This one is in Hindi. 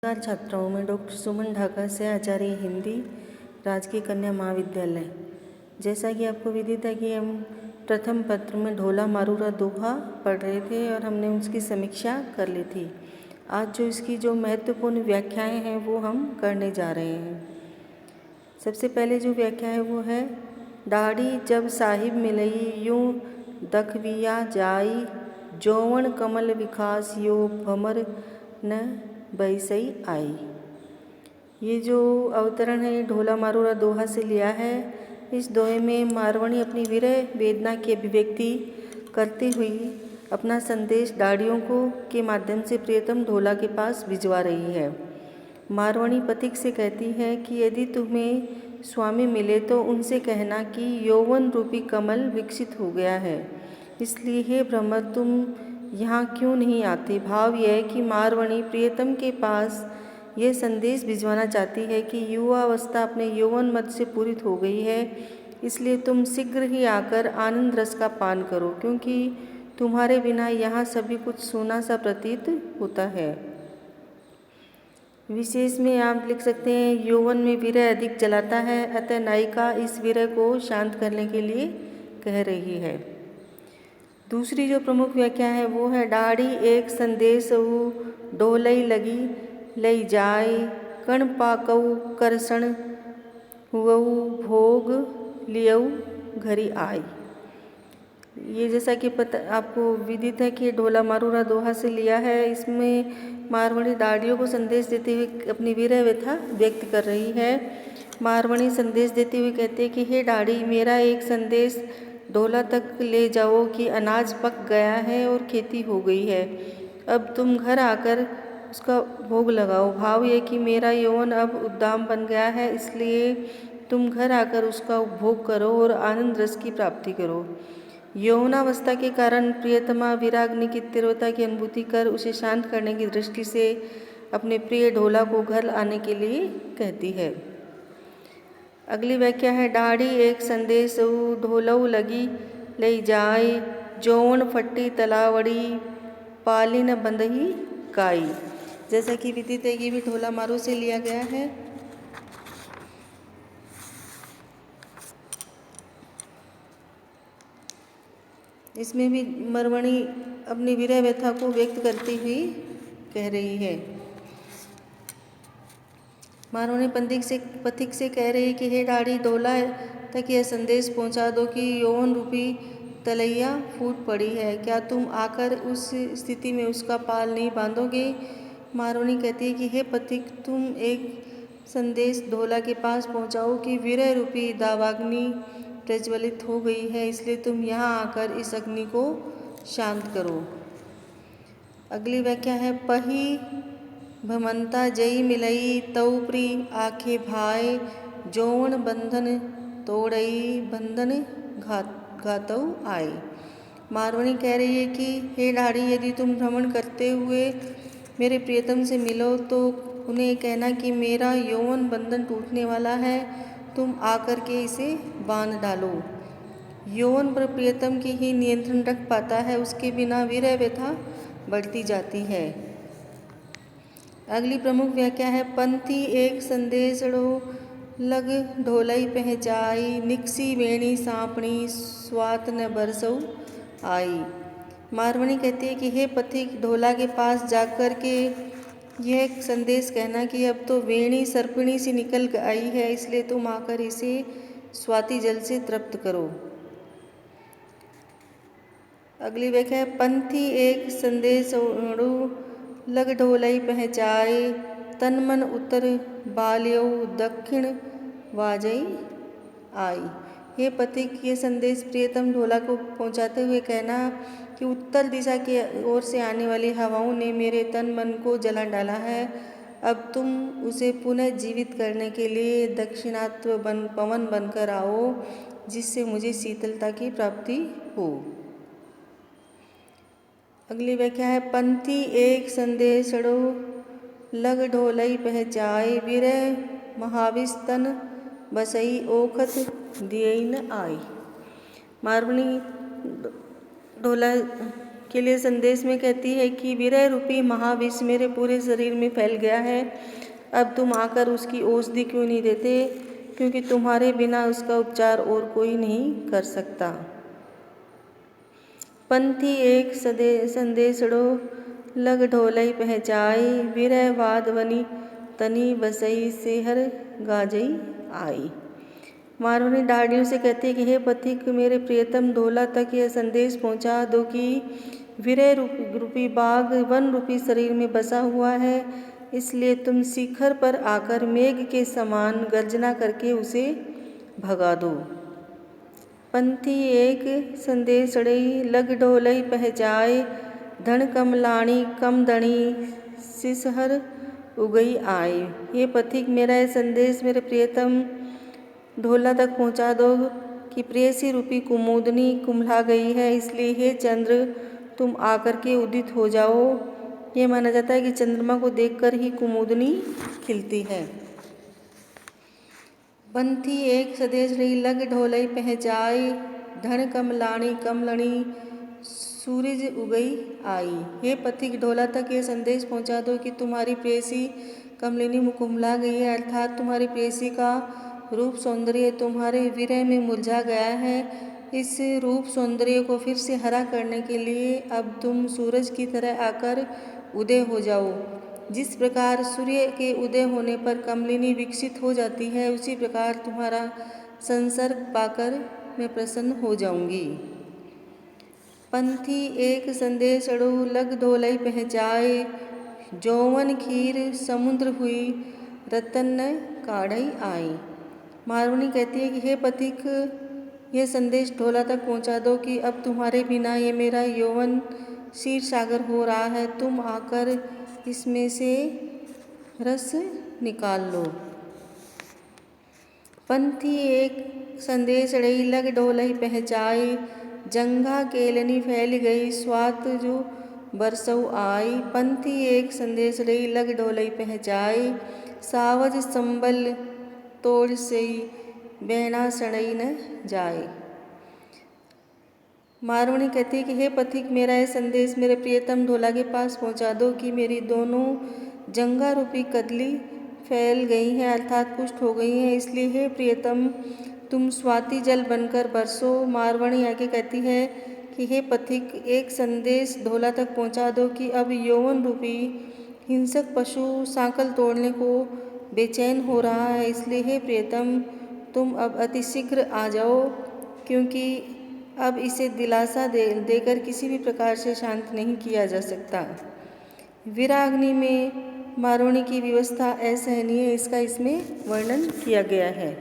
नमस्कार छात्राओं, मैं डॉक्टर सुमन ढाका से आचार्य हिंदी राजकीय कन्या महाविद्यालय। जैसा कि आपको विदित है कि हम प्रथम पत्र में ढोला मारूरा दोहा पढ़ रहे थे और हमने उसकी समीक्षा कर ली थी। आज इसकी जो महत्वपूर्ण व्याख्याएं हैं वो हम करने जा रहे हैं। सबसे पहले जो व्याख्या है वो है, दाढ़ी जब साहिब मिलई यूं दखविया जाई, जौवन कमल विकास यो भमर न बैसई आई। ये जो अवतरण है ढोला मारूरा दोहा से लिया है। इस दोहे में मारवाणी अपनी विरह वेदना की अभिव्यक्ति करते हुए अपना संदेश दाढ़ियों को के माध्यम से प्रियतम ढोला के पास भिजवा रही है। मारवाणी पथिक से कहती है कि यदि तुम्हें स्वामी मिले तो उनसे कहना कि यौवन रूपी कमल विकसित हो गया है, इसलिए हे भ्रमर तुम यहाँ क्यों नहीं आते। भाव यह है कि मारवाणी प्रियतम के पास यह संदेश भिजवाना चाहती है कि युवावस्था अपने यौवन मद से पूरित हो गई है, इसलिए तुम शीघ्र ही आकर आनंद रस का पान करो, क्योंकि तुम्हारे बिना यहाँ सभी कुछ सोना सा प्रतीत होता है। विशेष में आप लिख सकते हैं, यौवन में विरह अधिक जलाता है, अतः नायिका इस विरह को शांत करने के लिए कह रही है। दूसरी जो प्रमुख व्याख्या है वो है, दाढ़ी एक संदेश ढोलई लगी लई जाए, कण पाकऊ करसण हुअऊ भोग लियऊ घरी आई। ये जैसा कि आपको विदित है कि ढोला मारूरा दोहा से लिया है। इसमें मारवाणी दाढ़ियों को संदेश देते हुए अपनी विरह व्यथा व्यक्त कर रही है। मारवाणी संदेश देते हुए कहते हैं कि हे दाढ़ी, मेरा एक संदेश ढोला तक ले जाओ कि अनाज पक गया है और खेती हो गई है, अब तुम घर आकर उसका भोग लगाओ। भाव ये कि मेरा यौवन अब उद्दाम बन गया है, इसलिए तुम घर आकर उसका उपभोग करो और आनंद रस की प्राप्ति करो। यौवनावस्था के कारण प्रियतमा विराग्नि की तीव्रता की अनुभूति कर उसे शांत करने की दृष्टि से अपने प्रिय ढोला को घर आने के लिए कहती है। अगली व्याख्या है, दाढ़ी एक संदेश ढोलऊ लगी लई जाए, जौवन फट्टी तलावड़ी पालिन बंदही काई। जैसा कि विदित है, ये भी ढोला मारू से लिया गया है। इसमें भी मारवाणी अपनी विरह व्यथा को व्यक्त करती हुई कह रही है। मारवाणी पथिक से कह रही है कि हे दाढ़ी, ढोला तक यह संदेश पहुंचा दो कि यौवन रूपी तलैया फूट पड़ी है, क्या तुम आकर उस स्थिति में उसका पाल नहीं बांधोगे। मारवाणी कहती है कि हे पथिक, तुम एक संदेश ढोला के पास पहुंचाओ कि विरह रूपी दावाग्नि प्रज्वलित हो गई है, इसलिए तुम यहाँ आकर इस अग्नि को शांत करो। अगली व्याख्या है, पही भमंता जई मिलई तऊपरी आखे भाई, जौवन बंधन तोड़ई बंधन घातऊ आए। मारवाणी कह रही है कि हे दाढ़ी, यदि तुम भ्रमण करते हुए मेरे प्रियतम से मिलो तो उन्हें कहना कि मेरा यौवन बंधन टूटने वाला है, तुम आकर के इसे बांध डालो। यौवन पर प्रियतम की ही नियंत्रण रख पाता है, उसके बिना विरह व्यथा बढ़ती जाती है। अगली प्रमुख व्याख्या है, पंथी एक संदेशड़ो लग ढोलई पहचाई, निकसी वेणी सांपणी स्वात न बरसऊ आई। मारवाणी कहती है कि हे पथिक, ढोला के पास जाकर के यह संदेश कहना कि अब तो वेणी सर्पिणी सी निकल आई है, इसलिए तुम आकर इसे स्वाति जल से तृप्त करो। अगली व्याख्या है, पंथी एक संदेश लग ढोलई पहचाए, तन मन उत्तर बाल्यऊ दक्षिण वाजई आई। हे पथिक, ये संदेश प्रियतम ढोला को पहुंचाते हुए कहना कि उत्तर दिशा की ओर से आने वाली हवाओं ने मेरे तन मन को जला डाला है, अब तुम उसे पुनः जीवित करने के लिए दक्षिणात्व पवन बनकर आओ, जिससे मुझे शीतलता की प्राप्ति हो। अगली व्याख्या है, पंथी एक संदेशड़ो लग ढोलई पहचाए, विरह महाविस्तन बसई ओखत दियई न आई। मारवाणी ढोला के लिए संदेश में कहती है कि विरह रूपी महाविष मेरे पूरे शरीर में फैल गया है, अब तुम आकर उसकी औषधि क्यों नहीं देते, क्योंकि तुम्हारे बिना उसका उपचार और कोई नहीं कर सकता। पंथी एक संदेशड़ो लग ढोलई पहचाई, विरह वाद वनी तनी बसई सेहर गाजई आई। मारवाड़ी डाडियों से कहते हैं कि हे पथिक, मेरे प्रियतम ढोला तक यह संदेश पहुंचा दो कि विरह रूपी बाघ वन रूपी शरीर में बसा हुआ है, इसलिए तुम शिखर पर आकर मेघ के समान गर्जना करके उसे भगा दो। पंथी एक संदेशड़ई लग ढोलई पहचाए, धन कमलाणी कम दणी सिसहर उगई आई। ये पथिक, मेरा यह संदेश मेरे प्रियतम ढोला तक पहुंचा दो कि प्रेयसी रूपी कुमुदनी कुम्भला गई है, इसलिए हे चंद्र तुम आकर के उदित हो जाओ। ये माना जाता है कि चंद्रमा को देखकर ही कुमुदनी खिलती है। पंथी एक सदेश रही लग ढोलई पहचाई, धन कमलाणी कमलणी सूरज उगई आई। हे पथिक, ढोला तक ये संदेश पहुंचा दो कि तुम्हारी प्रेयसी कमलिनी मुकुम्भला गई है, अर्थात तुम्हारी प्रेयसी का रूप सौंदर्य तुम्हारे विरह में मुरझा गया है। इस रूप सौंदर्य को फिर से हरा करने के लिए अब तुम सूरज की तरह आकर उदय हो जाओ। जिस प्रकार सूर्य के उदय होने पर कमलिनी विकसित हो जाती है, उसी प्रकार तुम्हारा संसर्ग पाकर मैं प्रसन्न हो जाऊंगी। पंथी एक संदेशड़ो लग ढोलई पहचाए, जौवन खीर समुद्र हुई रतन न काढ़ई आई। मारवाड़ी कहती है कि हे पथिक, यह संदेश ढोला तक पहुंचा दो कि अब तुम्हारे बिना ये मेरा यौवन क्षीर सागर हो रहा है, तुम आकर इसमें से रस निकाल लो। पंथी एक संदेशड़ई लग ढोलई पहचाई, जंघा केलनी फैल गई स्वात जो बरसऊ आई। पंथी एक संदेशड़ई लग ढोलई पहचाई, सावज संबल तोड़ से बहना सड़ई न जाए। मारवाड़ी कहती है कि हे पथिक, मेरा यह संदेश मेरे प्रियतम ढोला के पास पहुंचा दो कि मेरी दोनों जंगा रूपी कदली फैल गई हैं, अर्थात पुष्ट हो गई हैं, इसलिए हे प्रियतम तुम स्वाति जल बनकर बरसो। मारवाड़ी आगे कहती है कि हे पथिक, एक संदेश ढोला तक पहुंचा दो कि अब यौवन रूपी हिंसक पशु सांकल तोड़ने को बेचैन हो रहा है, इसलिए हे प्रियतम तुम अब अतिशीघ्र आ जाओ, क्योंकि अब इसे दिलासा देकर किसी भी प्रकार से शांत नहीं किया जा सकता। वीराग्नि में मारवाड़ी की व्यवस्था असहनीय है, इसका इसमें वर्णन किया गया है।